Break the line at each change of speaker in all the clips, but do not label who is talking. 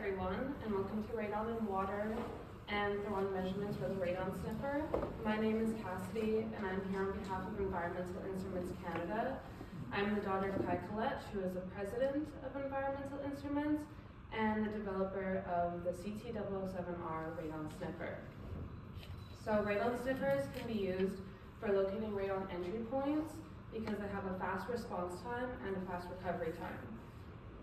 everyone, and welcome to Radon in Water and Thoron Measurements with a Radon Sniffer. My name is Cassidy, and I'm here on behalf of Environmental Instruments Canada. I'm the daughter of Kai Collette, who is the president of Environmental Instruments and the developer of the CT007R Radon Sniffer. So radon sniffers can be used for locating radon entry points because they have a fast response time and a fast recovery time.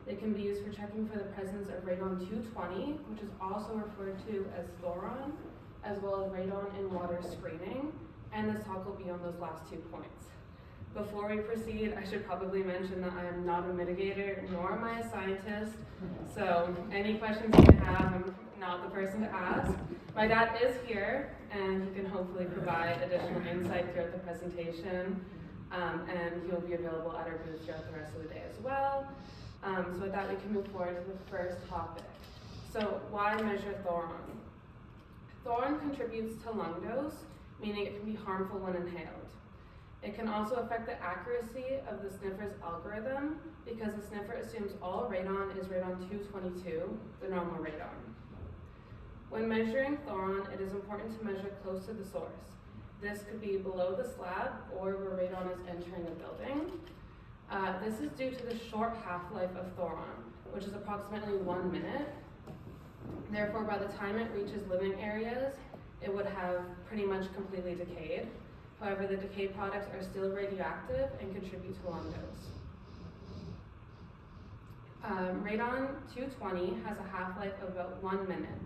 They can be used for checking for the presence of radon-220, which is also referred to as thoron, as well as radon in water screening, and this talk will be on those last 2 points. Before we proceed, I should probably mention that I am not a mitigator, nor am I a scientist, so any questions you have, I'm not the person to ask. My dad is here, and he can hopefully provide additional insight throughout the presentation, and he will be available at our booth throughout the rest of the day as well. So with that, we can move forward to the first topic. So why measure thoron? Thoron contributes to lung dose, meaning it can be harmful when inhaled. It can also affect the accuracy of the sniffer's algorithm because the sniffer assumes all radon is radon-222, the normal radon. When measuring thoron, it is important to measure close to the source. This could be below the slab or where radon is entering the building. This is due to the short half-life of thoron, which is approximately 1 minute. Therefore, by the time it reaches living areas, it would have pretty much completely decayed. However, the decayed products are still radioactive and contribute to lung dose. Radon-220 has a half-life of about 1 minute.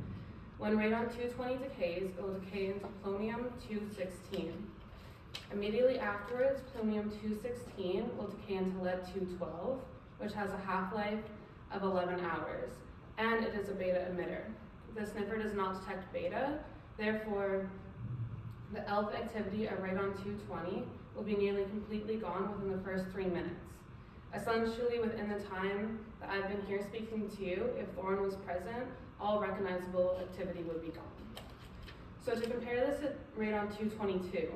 When radon-220 decays, it will decay into plutonium-216. Immediately afterwards, plutonium-216 will decay into lead-212, which has a half-life of 11 hours, and it is a beta emitter. The sniffer does not detect beta, therefore, the alpha activity of radon-220 will be nearly completely gone within the first 3 minutes. Essentially, within the time that I've been here speaking to you, if thoron was present, all recognizable activity would be gone. So to compare this to radon-222,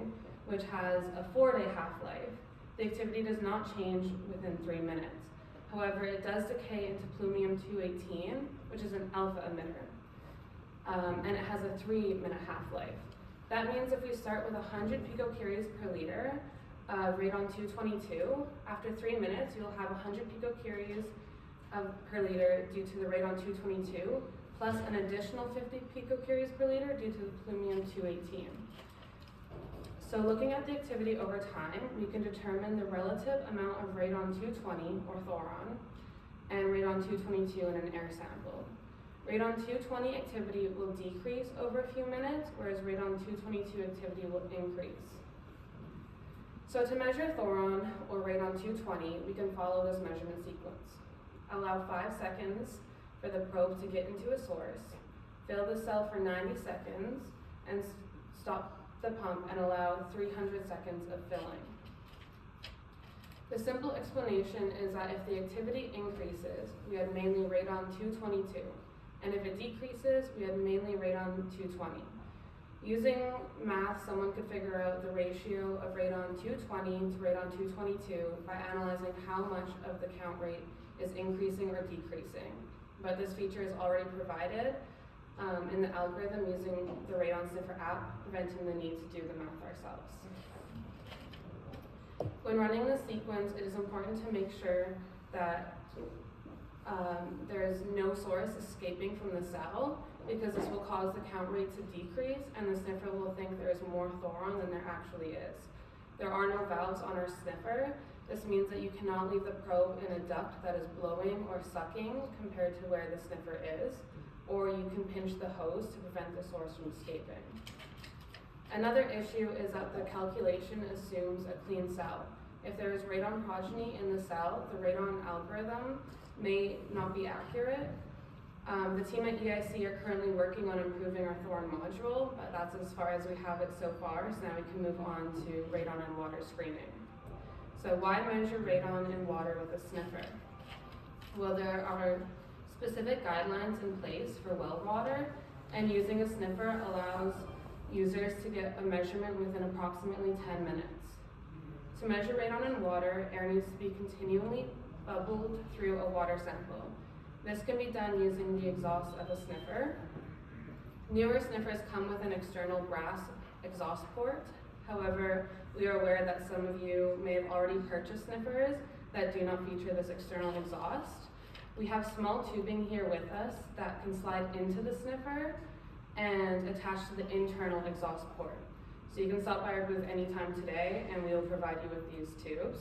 which has a 4-day half-life, the activity does not change within 3 minutes. However, it does decay into plutonium-218, which is an alpha emitter, and it has a 3-minute half-life. That means if we start with 100 picocuries per liter of radon-222, after 3 minutes, you'll have 100 picocuries per liter due to the radon-222, plus an additional 50 picocuries per liter due to the plutonium-218. So looking at the activity over time, we can determine the relative amount of radon-220, or thoron, and radon-222 in an air sample. Radon-220 activity will decrease over a few minutes, whereas radon-222 activity will increase. So to measure thoron, or radon-220, we can follow this measurement sequence. Allow 5 seconds for the probe to get into a source, fill the cell for 90 seconds, and stop the pump and allow 300 seconds of filling. The simple explanation is that if the activity increases, we had mainly radon-222, and if it decreases, we had mainly radon-220. Using math, someone could figure out the ratio of radon-220 to radon-222 by analyzing how much of the count rate is increasing or decreasing. But this feature is already provided in the algorithm using the Radon Sniffer app, preventing the need to do the math ourselves. When running the sequence, it is important to make sure that there is no source escaping from the cell, because this will cause the count rate to decrease and the sniffer will think there is more thoron than there actually is. There are no valves on our sniffer. This means that you cannot leave the probe in a duct that is blowing or sucking compared to where the sniffer is, or you can pinch the hose to prevent the source from escaping. Another issue is that the calculation assumes a clean cell. If there is radon progeny in the cell, the radon algorithm may not be accurate. The team at EIC are currently working on improving our thoron module, but that's as far as we have it so far, so now we can move on to radon and water screening. So why measure radon in water with a sniffer? Well, there are specific guidelines in place for well water, and using a sniffer allows users to get a measurement within approximately 10 minutes. To measure radon in water, air needs to be continually bubbled through a water sample. This can be done using the exhaust of a sniffer. Newer sniffers come with an external brass exhaust port. However, we are aware that some of you may have already purchased sniffers that do not feature this external exhaust. We have small tubing here with us that can slide into the sniffer and attach to the internal exhaust port. So you can stop by our booth anytime today and we will provide you with these tubes.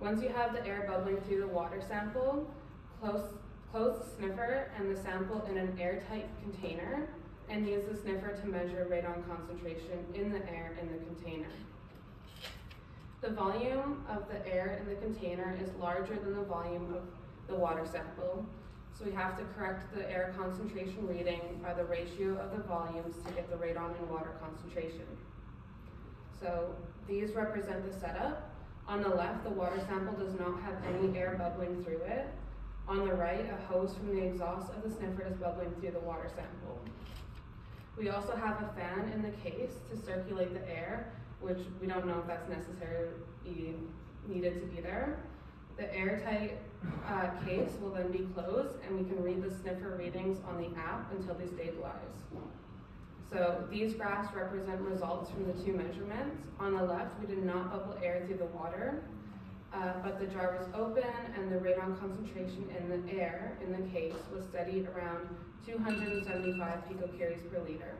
Once you have the air bubbling through the water sample, close the sniffer and the sample in an airtight container and use the sniffer to measure radon concentration in the air in the container. The volume of the air in the container is larger than the volume of the water sample, so we have to correct the air concentration reading by the ratio of the volumes to get the radon and water concentration. So these represent the setup. On the left, the water sample does not have any air bubbling through it. On the right, a hose from the exhaust of the sniffer is bubbling through the water sample. We also have a fan in the case to circulate the air, which we don't know if that's necessarily needed to be there. The airtight case will then be closed and we can read the sniffer readings on the app until they stabilize. So these graphs represent results from the two measurements. On the left, we did not bubble air through the water, but the jar was open and the radon concentration in the air in the case was steady around 275 picocuries per liter.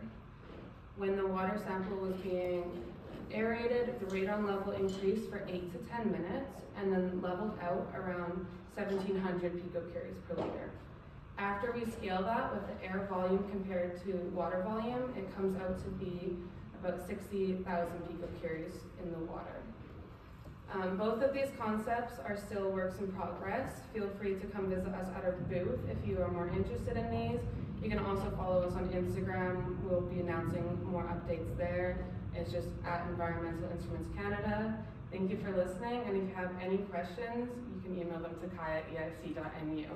When the water sample was being aerated, the radon level increased for 8 to 10 minutes and then leveled out around 1700 picocuries per liter. After we scale that with the air volume compared to water volume, it comes out to be about 60,000 picocuries in the water. Both of these concepts are still works in progress. Feel free to come visit us at our booth if you are more interested in these. You can also follow us on Instagram. We'll be announcing more updates there. It's just at Environmental Instruments Canada. Thank you for listening, and if you have any questions, you can email them to kai@eic.nu.